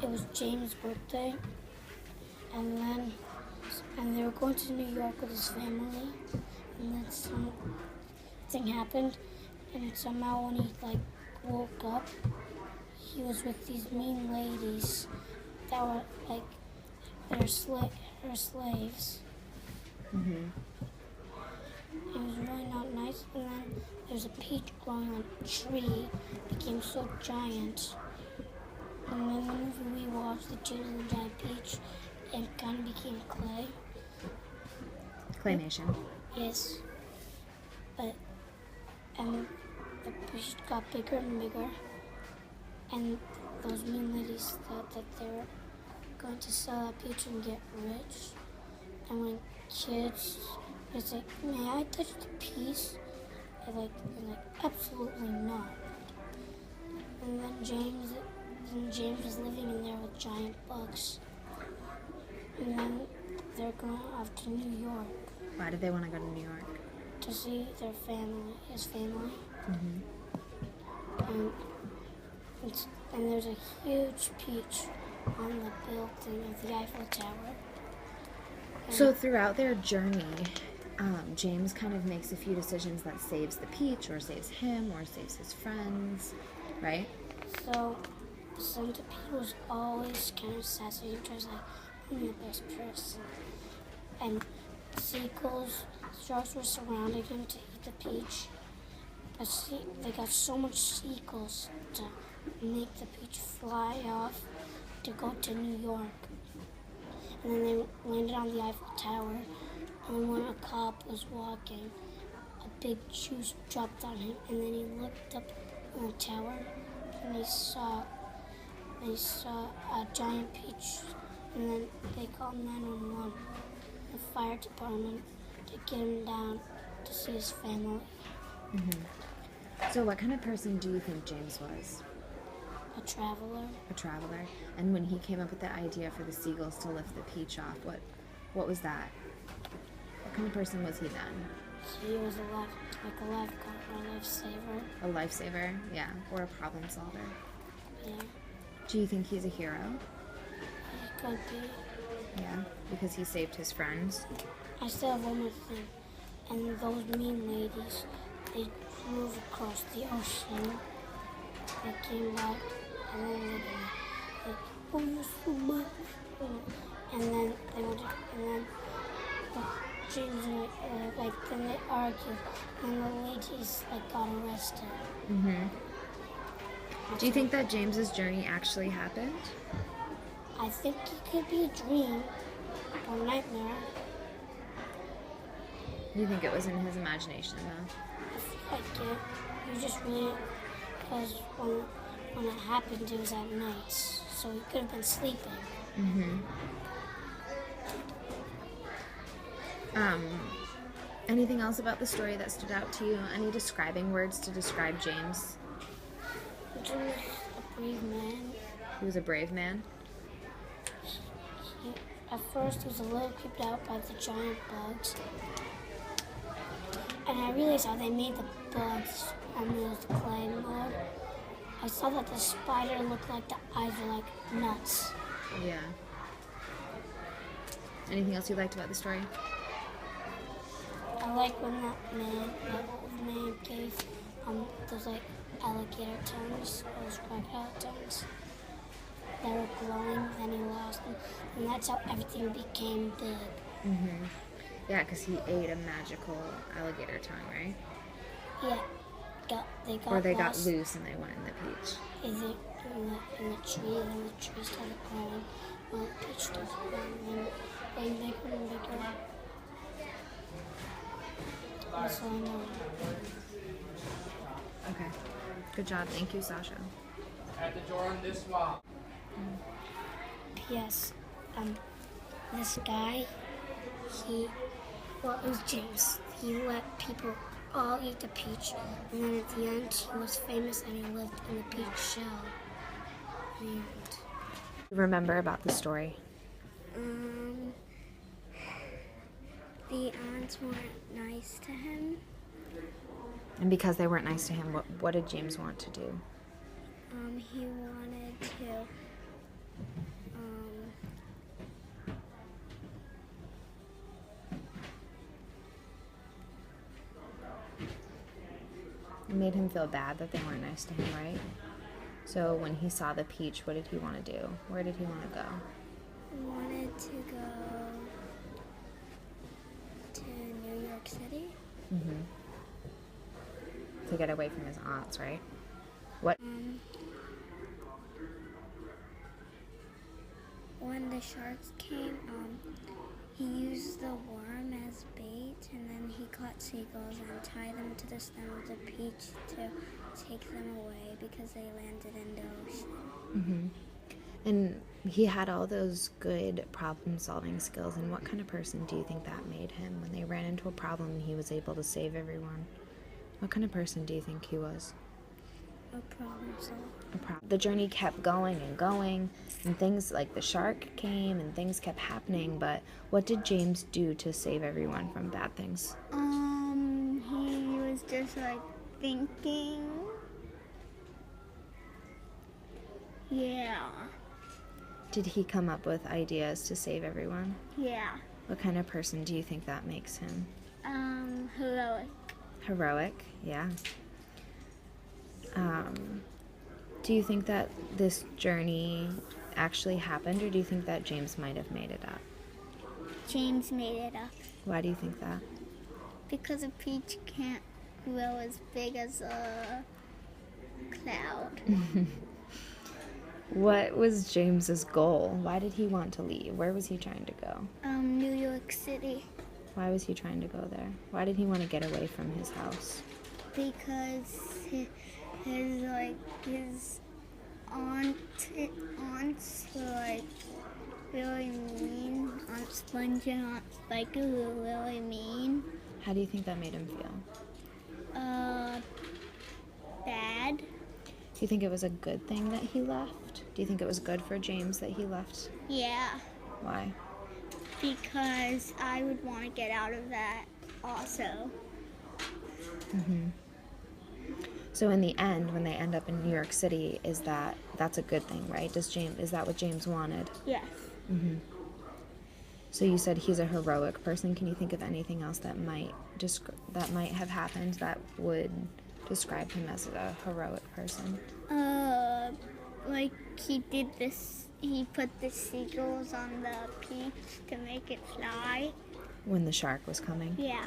it was James' birthday, and they were going to New York with his family, and then something happened, and somehow when he woke up, he was with these mean ladies that were her slaves. Mm-hmm. It was really not nice, and then there's a peach growing on a tree, became so giant. And then the movie we watched, The James and the Giant Peach, it kind of became clay. Claymation. Yes. And the peach got bigger and bigger, and those mean ladies thought that they were going to sell that peach and get rich. And when kids, it's like, may I touch the peach? They're like, absolutely not. And then James was living in there with giant bugs. And then they're going off to New York. Why did they want to go to New York? To see his family. Mm-hmm. And there's a huge peach on the building of the Eiffel Tower. So throughout their journey, James kind of makes a few decisions that saves the peach, or saves him, or saves his friends, right? So the centipede was always kind of sassy and tries I'm the best person. And seagulls, sharks were surrounding him to eat the peach. But they got so much seagulls to make the peach fly off to go to New York. And then they landed on the Eiffel Tower, and when a cop was walking, a big juice dropped on him, and then he looked up on the tower, and he saw a giant peach, and then they called 911, the fire department, to get him down to see his family. Mm-hmm. So what kind of person do you think James was? A traveler. A traveler. And when he came up with the idea for the seagulls to lift the peach off, what was that? What kind of person was he then? He was a lifeguard, a lifesaver. A lifesaver, yeah, or a problem solver. Yeah. Do you think he's a hero? He could be. Yeah, because he saved his friends. I still have one more thing. And those mean ladies, they drove across the ocean. They came back, and then they were like, oh, you're so much. And then they went, and then James then they argued, and the ladies got arrested. Mm-hmm. Do you think that James's journey actually happened? I think it could be a dream or a nightmare. You think it was in his imagination, though? I feel like it. You just really, because when it happened, it was at night, so he could have been sleeping. Mm-hmm. Anything else about the story that stood out to you? Any describing words to describe James? He was a brave man. He was a brave man? At first, he was a little creeped out by the giant bugs. And I realized how they made the bugs on those clay mud. I saw that the spider looked like the eyes were like nuts. Yeah. Anything else you liked about the story? I like when that old man gave those alligator tongues, those crocodile tongues. They were glowing, then he lost them, and that's how everything became big. Mm-hmm. Yeah, because he ate a magical alligator tongue, right? Yeah, they got loose and they went in the peach. In the tree, and the tree started growing. Well, the peach started growing, and bigger and bigger. That's all I know. Okay. Good job. Thank you, Sasha. At the door on this wall. P.S. This guy, it was James. He let people all eat the peach, and then at the end, he was famous and he lived in the peach shell. And Remember about the story? the ants weren't nice to him. And because they weren't nice to him, what did James want to do? He wanted to made him feel bad that they weren't nice to him, right? So when he saw the peach, what did he want to do? Where did he want to go? I wanted to go to New York City. Mm-hmm. To get away from his aunts, right? What? When the sharks came, he used the worm as bait, and then he caught seagulls and tied them to the stem of the peach to take them away because they landed in the ocean. Mm-hmm. And he had all those good problem-solving skills, and what kind of person do you think that made him? When they ran into a problem and he was able to save everyone, what kind of person do you think he was? A problem solver. The journey kept going, and things like the shark came and things kept happening, but what did James do to save everyone from bad things? He was just like thinking. Yeah. Did he come up with ideas to save everyone? Yeah. What kind of person do you think that makes him? Heroic. Heroic, yeah. Do you think that this journey actually happened, or do you think that James might have made it up? James made it up. Why do you think that? Because a peach can't grow as big as a cloud. What was James's goal? Why did he want to leave? Where was he trying to go? New York City. Why was he trying to go there? Why did he want to get away from his house? Because his aunts were like really mean. Aunt Sponge and Aunt Spiker were really mean. How do you think that made him feel? Bad. Do you think it was a good thing that he left? Do you think it was good for James that he left? Yeah, Why? because I would want to get out of that also. So in the end, when they end up in New York City, that's a good thing, right? Is that what James wanted? Yes. So you said he's a heroic person. Can you think of anything else that might have happened that would describe him as a heroic person? Like he did this. He put the seagulls on the peach to make it fly. When the shark was coming? Yeah.